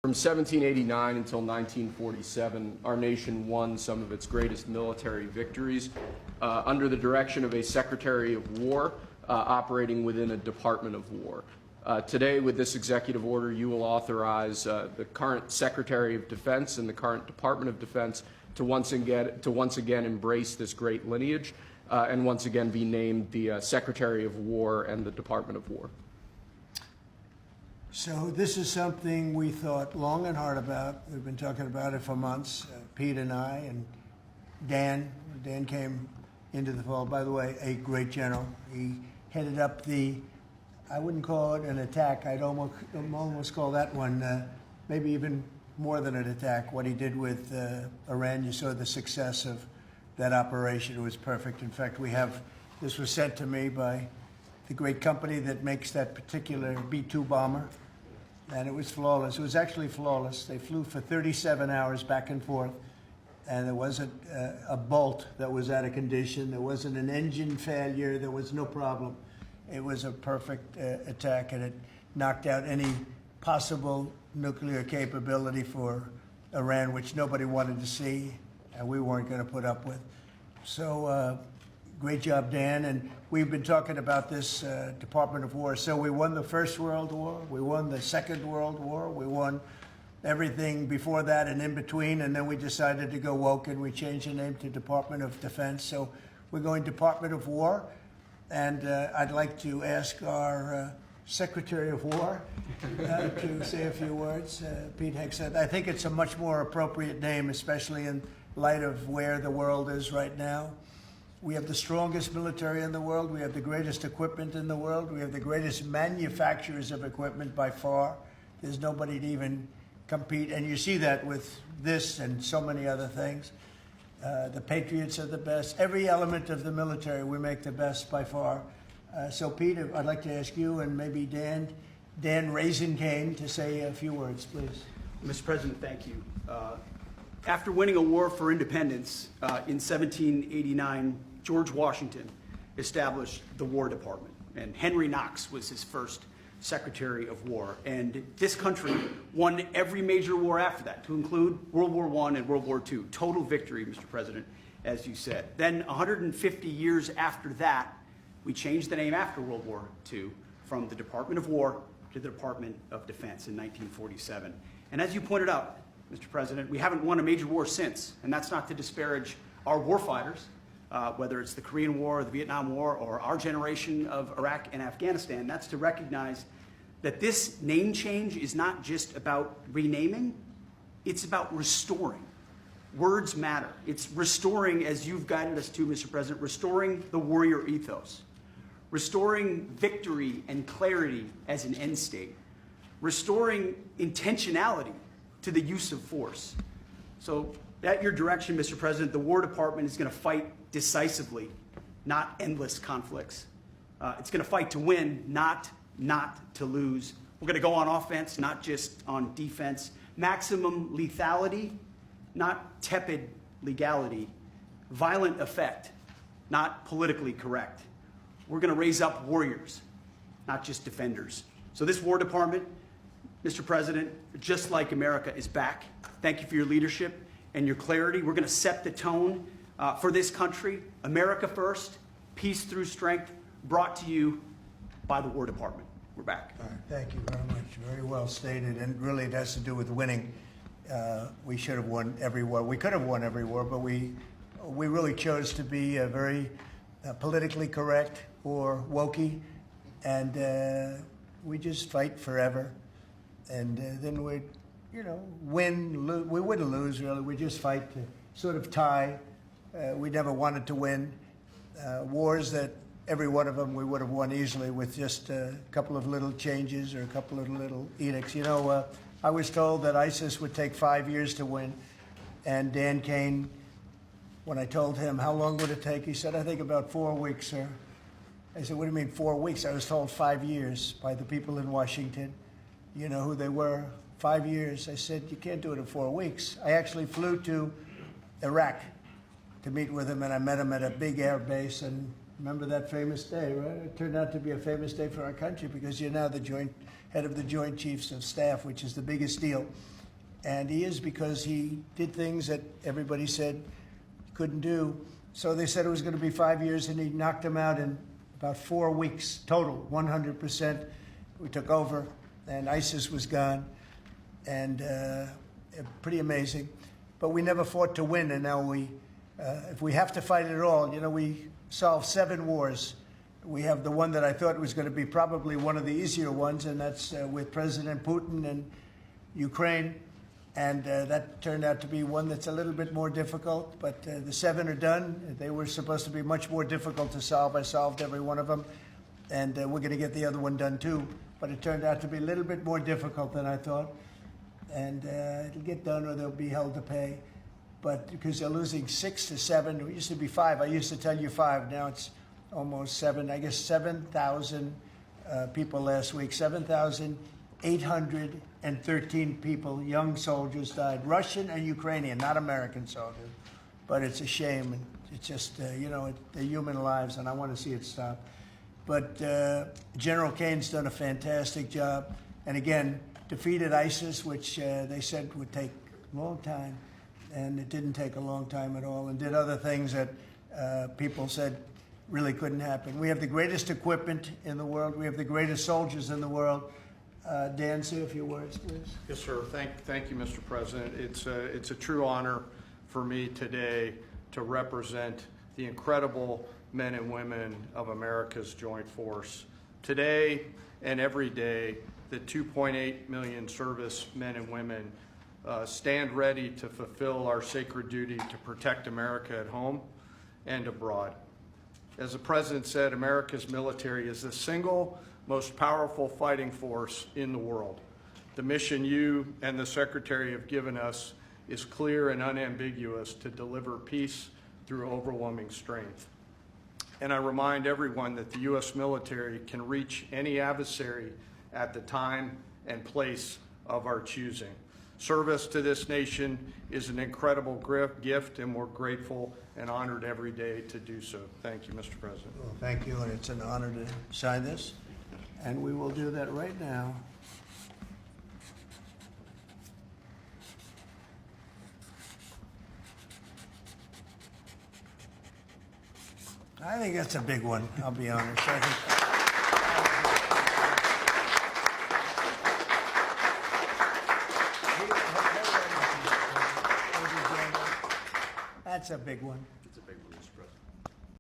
From 1789 until 1947, our nation won some of its greatest military victories under the direction of a Secretary of War operating within a Department of War. Today, with this executive order, you will authorize the current Secretary of Defense and the current Department of Defense to once again embrace this great lineage and once again be named the Secretary of War and the Department of War. So this is something we thought long and hard about. We've been talking about it for months, Pete and I, and Dan. Dan came into the fold. By the way, a great general. He headed up the, I wouldn't call it an attack. I'd almost call that one maybe even more than an attack. What he did with Iran, you saw the success of that operation. It was perfect. In fact, this was sent to me by the great company that makes that particular B-2 bomber, and it was flawless. It was actually flawless. They flew for 37 hours back and forth, and there wasn't a bolt that was out of condition. There wasn't an engine failure. There was no problem. It was a perfect attack, and it knocked out any possible nuclear capability for Iran, which nobody wanted to see, and we weren't going to put up with. So great job, Dan. And we've been talking about this Department of War. So we won the First World War. We won the Second World War. We won everything before that and in between. And then we decided to go woke, and we changed the name to Department of Defense. So we're going Department of War. And I'd like to ask our Secretary of War to say a few words. Pete Hegseth. I think it's a much more appropriate name, especially in light of where the world is right now. We have the strongest military in the world. We have the greatest equipment in the world. We have the greatest manufacturers of equipment by far. There's nobody to even compete. And you see that with this and so many other things. The Patriots are the best. Every element of the military, we make the best by far. So, Pete, I'd like to ask you and maybe Dan Raisin Kane to say a few words, please. Mr. President, thank you. After winning a war for independence in 1789, George Washington established the War Department, and Henry Knox was his first Secretary of War. And this country won every major war after that, to include World War I and World War II. Total victory, Mr. President, as you said. Then 150 years after that, we changed the name after World War II from the Department of War to the Department of Defense in 1947. And as you pointed out, Mr. President, we haven't won a major war since, and that's not to disparage our warfighters, whether it's the Korean War, or the Vietnam War, or our generation of Iraq and Afghanistan. That's to recognize that this name change is not just about renaming, it's about restoring. Words matter. It's restoring, as you've guided us to, Mr. President, restoring the warrior ethos, restoring victory and clarity as an end state, restoring intentionality to the use of force. So at your direction, Mr. President, the War Department is going to fight decisively, not endless conflicts. It's going to fight to win, not to lose. We're going to go on offense, not just on defense. Maximum lethality, not tepid legality. Violent effect, not politically correct. We're going to raise up warriors, not just defenders. So this War Department, Mr. President, just like America, is back. Thank you for your leadership and your clarity. We're going to set the tone for this country. America first, peace through strength, brought to you by the War Department. We're back. All right, thank you very much. Very well stated, and really it has to do with winning. We should have won every war. We could have won every war, but we really chose to be very politically correct or wokey, and we just fight forever. And then we, win, we wouldn't lose, really. We just fight to sort of tie. We never wanted to win. Wars that every one of them we would have won easily with just a couple of little changes or a couple of little edicts. I was told that ISIS would take 5 years to win. And Dan Kane, when I told him how long would it take, he said, I think about 4 weeks, sir. I said, what do you mean 4 weeks? I was told 5 years by the people in Washington. You know who they were? 5 years. I said, you can't do it in 4 weeks. I actually flew to Iraq to meet with him, and I met him at a big air base, and Remember that famous day, right? It turned out to be a famous day for our country because you're now the head of the Joint Chiefs of Staff, which is the biggest deal. And he is because he did things that everybody said he couldn't do. So they said it was going to be 5 years, and he knocked them out in about 4 weeks total, 100%. We took over, and ISIS was gone, and pretty amazing. But we never fought to win, and now if we have to fight it all, you know, we solved 7 wars. We have the one that I thought was going to be probably one of the easier ones, and that's with President Putin and Ukraine. And that turned out to be one that's a little bit more difficult, but the 7 are done. They were supposed to be much more difficult to solve. I solved every one of them, and we're going to get the other one done too. But it turned out to be a little bit more difficult than I thought. And it'll get done or they'll be held to pay. But because they're losing 6 to 7, it used to be 5. I used to tell you 5. Now it's almost 7. I guess 7,000 people last week. 7,813 people, young soldiers, died. Russian and Ukrainian, not American soldiers. But it's a shame. And it's just, you know, they're human lives, and I want to see it stop. But General Kane's done a fantastic job. And again, defeated ISIS, which they said would take a long time. And it didn't take a long time at all, and did other things that people said really couldn't happen. We have the greatest equipment in the world. We have the greatest soldiers in the world. Dan, say a few words, please. Yes, sir. Thank you, Mr. President. It's a true honor for me today to represent the incredible men and women of America's Joint Force. Today and every day, the 2.8 million service men and women stand ready to fulfill our sacred duty to protect America at home and abroad. As the President said, America's military is the single most powerful fighting force in the world. The mission you and the Secretary have given us is clear and unambiguous: to deliver peace through overwhelming strength. And I remind everyone that the U.S. military can reach any adversary at the time and place of our choosing. Service to this nation is an incredible gift, and we're grateful and honored every day to do so. Thank you, Mr. President. Well, thank you, and it's an honor to sign this. And we will do that right now. I think that's a big one, I'll be honest. I think that's a big one.